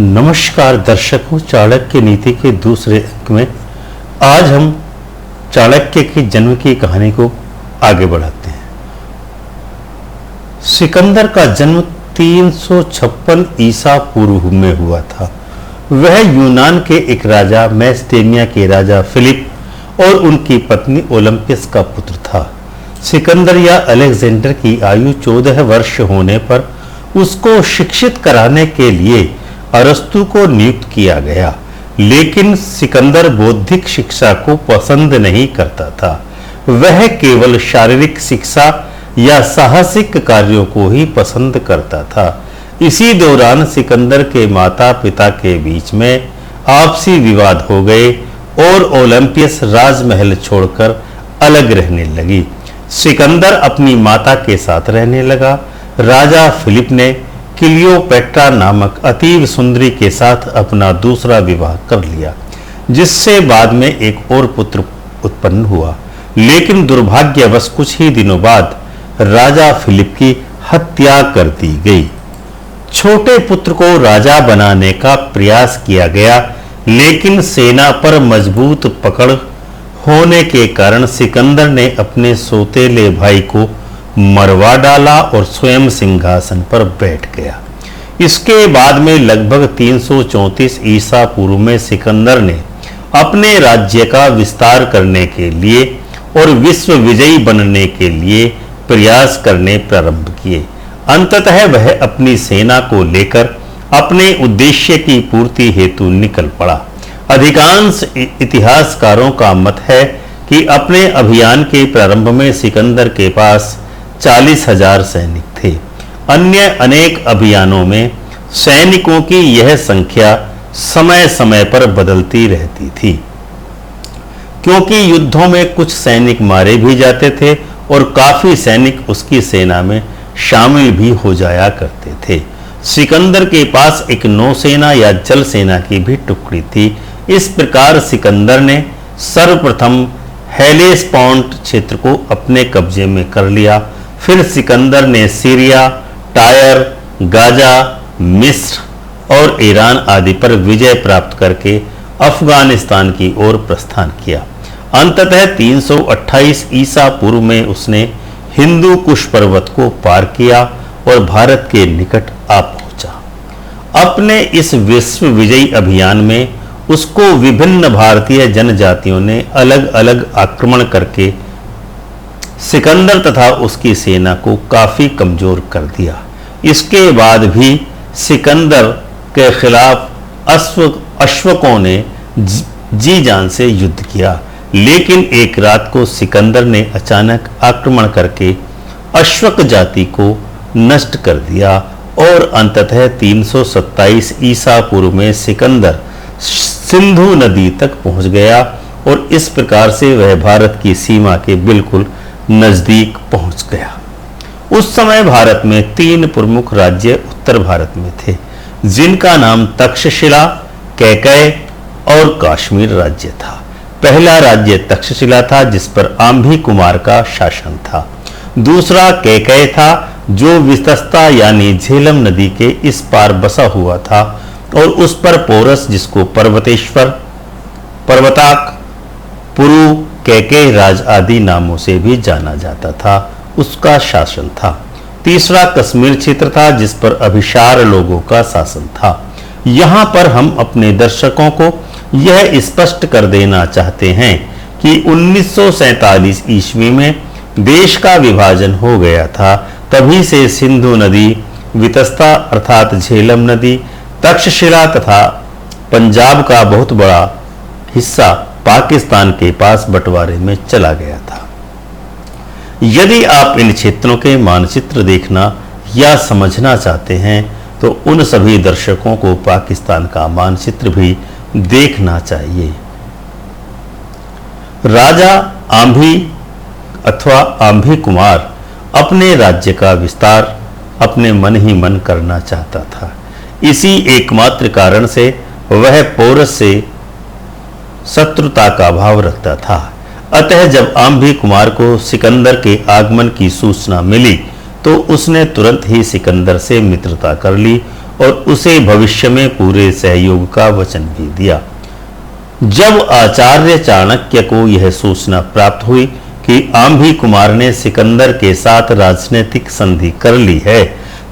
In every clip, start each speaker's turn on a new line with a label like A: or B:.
A: नमस्कार दर्शकों, चाणक्य नीति के दूसरे अंक में आज हम चाणक्य के जन्म की कहानी को आगे बढ़ाते हैं। सिकंदर का जन्म 356 ईसा पूर्व में हुआ था। वह यूनान के एक राजा मैस्टेनिया के राजा फिलिप और उनकी पत्नी ओलंपियस का पुत्र था। सिकंदर या अलेक्जेंडर की आयु 14 वर्ष होने पर उसको शिक्षित कराने के लिए अरस्तु को नियुक्त किया गया, लेकिन सिकंदर बौद्धिक शिक्षा को पसंद नहीं करता था। वह केवल शारीरिक शिक्षा या साहसिक कार्यों को ही पसंद करता था। इसी दौरान सिकंदर के माता पिता के बीच में आपसी विवाद हो गए और ओलंपियस राजमहल छोड़कर अलग रहने लगी। सिकंदर अपनी माता के साथ रहने लगा। राजा फिलिप ने क्लियोपेट्रा नामक अतीव सुंदरी के साथ अपना दूसरा विवाह कर लिया, जिससे बाद में एक और पुत्र उत्पन्न हुआ। लेकिन दुर्भाग्यवश कुछ ही दिनों बाद राजा फिलिप की हत्या कर दी गई। छोटे पुत्र को राजा बनाने का प्रयास किया गया, लेकिन सेना पर मजबूत पकड़ होने के कारण सिकंदर ने अपने सौतेले भाई को मरवा डाला और स्वयं सिंहासन पर बैठ गया। इसके बाद में लगभग 334 ईसा पूर्व में सिकंदर ने अपने राज्य का विस्तार करने के लिए और विश्व विजयी बनने के लिए प्रयास करने प्रारंभ किए। अंततः वह अपनी सेना को लेकर अपने उद्देश्य की पूर्ति हेतु निकल पड़ा। अधिकांश इतिहासकारों का मत है कि अपने अभियान के प्रारंभ में सिकंदर के पास 40,000 सैनिक थे। अन्य अनेक अभियानों में सैनिकों की यह संख्या समय समय पर बदलती रहती थी, क्योंकि युद्धों में कुछ सैनिक मारे भी जाते थे और काफी सैनिक उसकी सेना में शामिल भी हो जाया करते थे। सिकंदर के पास एक नौसेना या जल सेना की भी टुकड़ी थी। इस प्रकार सिकंदर ने सर्वप्रथम हेलेस्पोंट क्षेत्र को अपने कब्जे में कर लिया। फिर सिकंदर ने सीरिया, टायर, गाजा, मिस्र और ईरान आदि पर विजय प्राप्त करके अफगानिस्तान की ओर प्रस्थान किया। अंततः 328 ईसा पूर्व में उसने हिंदू कुश पर्वत को पार किया और भारत के निकट आ पहुंचा। अपने इस विश्व विजयी अभियान में उसको विभिन्न भारतीय जनजातियों ने अलग अलग आक्रमण करके सिकंदर तथा उसकी सेना को काफी कमजोर कर दिया। इसके बाद भी सिकंदर के खिलाफ अश्वकों ने जी जान से युद्ध किया, लेकिन एक रात को सिकंदर ने अचानक आक्रमण करके अश्वक जाति को नष्ट कर दिया और अंततः 327 ईसा पूर्व में सिकंदर सिंधु नदी तक पहुंच गया और इस प्रकार से वह भारत की सीमा के बिल्कुल नजदीक पहुंच गया। उस समय भारत में 3 प्रमुख राज्य उत्तर भारत में थे, जिनका नाम तक्षशिला, कैकेय और कश्मीर राज्य था। पहला राज्य तक्षशिला था, जिस पर आंभी कुमार का शासन था। दूसरा कैकेय था, जो वितस्ता यानी झेलम नदी के इस पार बसा हुआ था और उस पर पोरस, जिसको पर्वतेश्वर, पर्वताक, पुरु, कैकेय राज आदि नामों से भी जाना जाता था, उसका शासन था। तीसरा कश्मीर क्षेत्र था, जिस पर अभिशार लोगों का शासन था। यहाँ पर हम अपने दर्शकों को यह स्पष्ट कर देना चाहते हैं कि 1947 ईस्वी में देश का विभाजन हो गया था। तभी से सिंधु नदी, वितस्ता अर्थात झेलम नदी, तक्षशिला तथा पंजाब का बहुत बड़ा हिस्सा पाकिस्तान के पास बंटवारे में चला गया था। यदि आप इन क्षेत्रों के मानचित्र देखना या समझना चाहते हैं तो उन सभी दर्शकों को पाकिस्तान का मानचित्र भी देखना चाहिए। राजा आंभी अथवा आंभी कुमार अपने राज्य का विस्तार अपने मन ही मन करना चाहता था। इसी एकमात्र कारण से वह पोरस से शत्रुता का भाव रखता था। अतः जब आंभी कुमार को सिकंदर के आगमन की सूचना मिली तो उसने तुरंत ही सिकंदर से मित्रता कर ली और उसे भविष्य में पूरे सहयोग का वचन भी दिया। जब आचार्य चाणक्य को यह सूचना प्राप्त हुई कि आंभी कुमार ने सिकंदर के साथ राजनीतिक संधि कर ली है,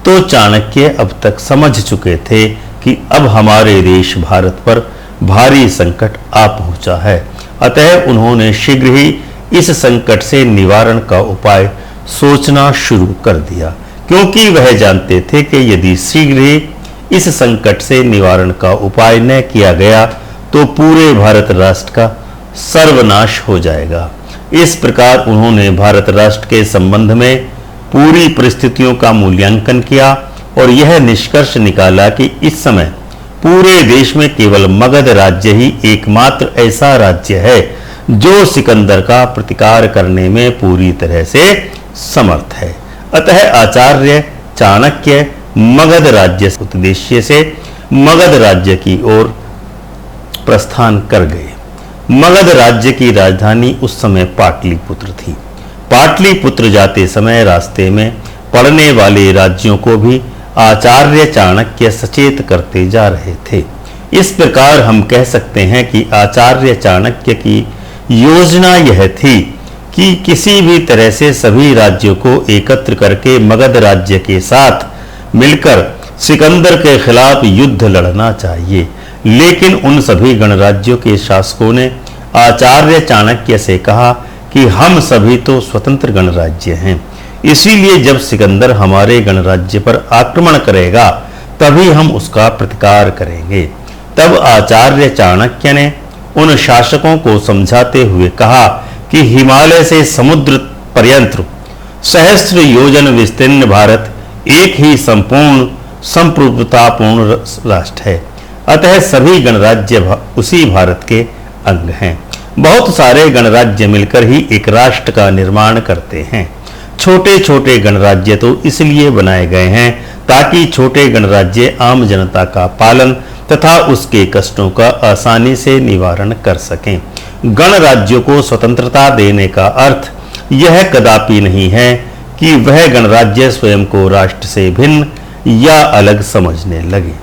A: तो चाणक्य अब तक समझ चुके थे कि अब हमारे देश भारत पर भारी संकट आ पहुंचा है। अतः उन्होंने शीघ्र ही इस संकट से निवारण का उपाय सोचना शुरू कर दिया, क्योंकि वह जानते थे कि यदि शीघ्र ही इस संकट से निवारण का उपाय न किया गया तो पूरे भारत राष्ट्र का सर्वनाश हो जाएगा। इस प्रकार उन्होंने भारत राष्ट्र के संबंध में पूरी परिस्थितियों का मूल्यांकन किया और यह निष्कर्ष निकाला कि इस समय पूरे देश में केवल मगध राज्य ही एकमात्र ऐसा राज्य है जो सिकंदर का प्रतिकार करने में पूरी तरह से समर्थ है। अतः आचार्य चाणक्य मगध राज्य उद्देश्य से मगध राज्य की ओर प्रस्थान कर गए। मगध राज्य की राजधानी उस समय पाटलिपुत्र थी। पाटलिपुत्र जाते समय रास्ते में पड़ने वाले राज्यों को भी आचार्य चाणक्य सचेत करते जा रहे थे। इस प्रकार हम कह सकते हैं कि आचार्य चाणक्य की योजना यह थी कि किसी भी तरह से सभी राज्यों को एकत्र करके मगध राज्य के साथ मिलकर सिकंदर के खिलाफ युद्ध लड़ना चाहिए। लेकिन उन सभी गणराज्यों के शासकों ने आचार्य चाणक्य से कहा कि हम सभी तो स्वतंत्र गणराज्य हैं, इसीलिए जब सिकंदर हमारे गणराज्य पर आक्रमण करेगा तभी हम उसका प्रतिकार करेंगे। तब आचार्य चाणक्य ने उन शासकों को समझाते हुए कहा कि हिमालय से समुद्र पर्यंत सहस्त्र योजन विस्तीर्ण भारत एक ही संपूर्ण संप्रभुतापूर्ण राष्ट्र है। अतः सभी गणराज्य उसी भारत के अंग हैं। बहुत सारे गणराज्य मिलकर ही एक राष्ट्र का निर्माण करते हैं। छोटे छोटे गणराज्य तो इसलिए बनाए गए हैं ताकि छोटे गणराज्य आम जनता का पालन तथा उसके कष्टों का आसानी से निवारण कर सकें। गणराज्यों को स्वतंत्रता देने का अर्थ यह कदापि नहीं है कि वह गणराज्य स्वयं को राष्ट्र से भिन्न या अलग समझने लगे।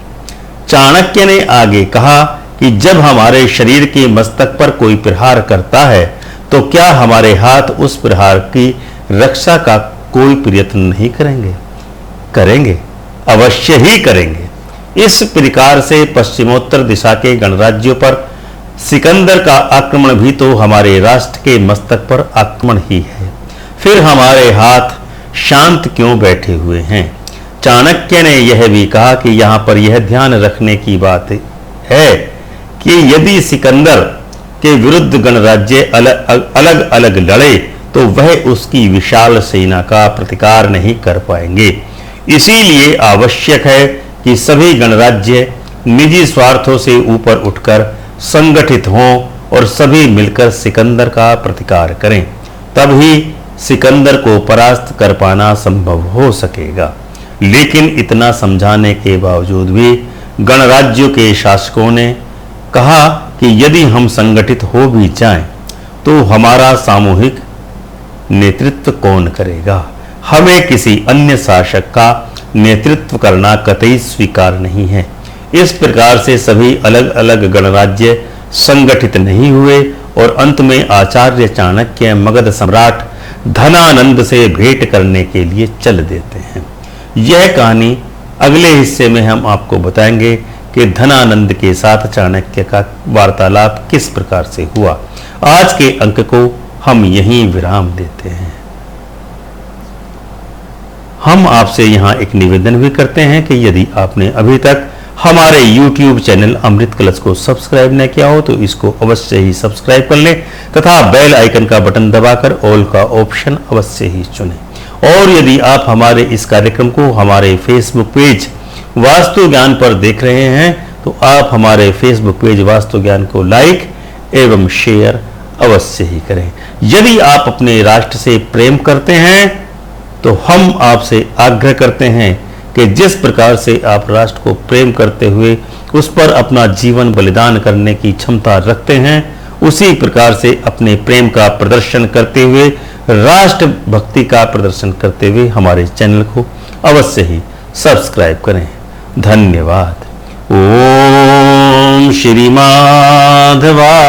A: चाणक्य ने आगे कहा कि जब हमारे शरीर के मस्तक पर कोई प्रहार करता है तो क्या हमारे हाथ उस प्रहार की रक्षा का कोई प्रयत्न नहीं करेंगे? करेंगे, अवश्य ही करेंगे। इस प्रकार से पश्चिमोत्तर दिशा के गणराज्यों पर सिकंदर का आक्रमण भी तो हमारे राष्ट्र के मस्तक पर आक्रमण ही है। फिर हमारे हाथ शांत क्यों बैठे हुए हैं? चाणक्य ने यह भी कहा कि यहाँ पर यह ध्यान रखने की बात है कि यदि सिकंदर के विरुद्ध गणराज्य अलग अलग लड़े तो वह उसकी विशाल सेना का प्रतिकार नहीं कर पाएंगे। इसीलिए आवश्यक है कि सभी गणराज्य निजी स्वार्थों से ऊपर उठकर संगठित हों और सभी मिलकर सिकंदर का प्रतिकार करें, तभी सिकंदर को परास्त कर पाना संभव हो सकेगा। लेकिन इतना समझाने के बावजूद भी गणराज्यों के शासकों ने कहा कि यदि हम संगठित हो भी जाएं तो हमारा सामूहिक नेतृत्व कौन करेगा? हमें किसी अन्य शासक का नेतृत्व करना कतई स्वीकार नहीं है। इस प्रकार से सभी अलग अलग गणराज्य संगठित नहीं हुए और अंत में आचार्य चाणक्य मगध सम्राट धनानंद से भेंट करने के लिए चल देते हैं। यह कहानी अगले हिस्से में हम आपको बताएंगे कि धनानंद के साथ चाणक्य का वार्तालाप किस प्रकार से हुआ। आज के अंक को हम यहीं विराम देते हैं। हम आपसे यहाँ एक निवेदन भी करते हैं कि यदि आपने अभी तक हमारे YouTube चैनल अमृत कलश को सब्सक्राइब न किया हो तो इसको अवश्य ही सब्सक्राइब कर लें तथा बेल आइकन का बटन दबाकर ऑल का ऑप्शन अवश्य ही चुनें। और यदि आप हमारे इस कार्यक्रम को हमारे फेसबुक पेज वास्तु ज्ञान पर देख रहे हैं तो आप हमारे फेसबुक पेज वास्तु ज्ञान को लाइक एवं शेयर अवश्य ही करें। यदि आप अपने राष्ट्र से प्रेम करते हैं तो हम आपसे आग्रह करते हैं कि जिस प्रकार से आप राष्ट्र को प्रेम करते हुए उस पर अपना जीवन बलिदान करने की क्षमता रखते हैं, उसी प्रकार से अपने प्रेम का प्रदर्शन करते हुए राष्ट्र भक्ति का प्रदर्शन करते हुए हमारे चैनल को अवश्य ही सब्सक्राइब करें। धन्यवाद। ओम श्री माधवाय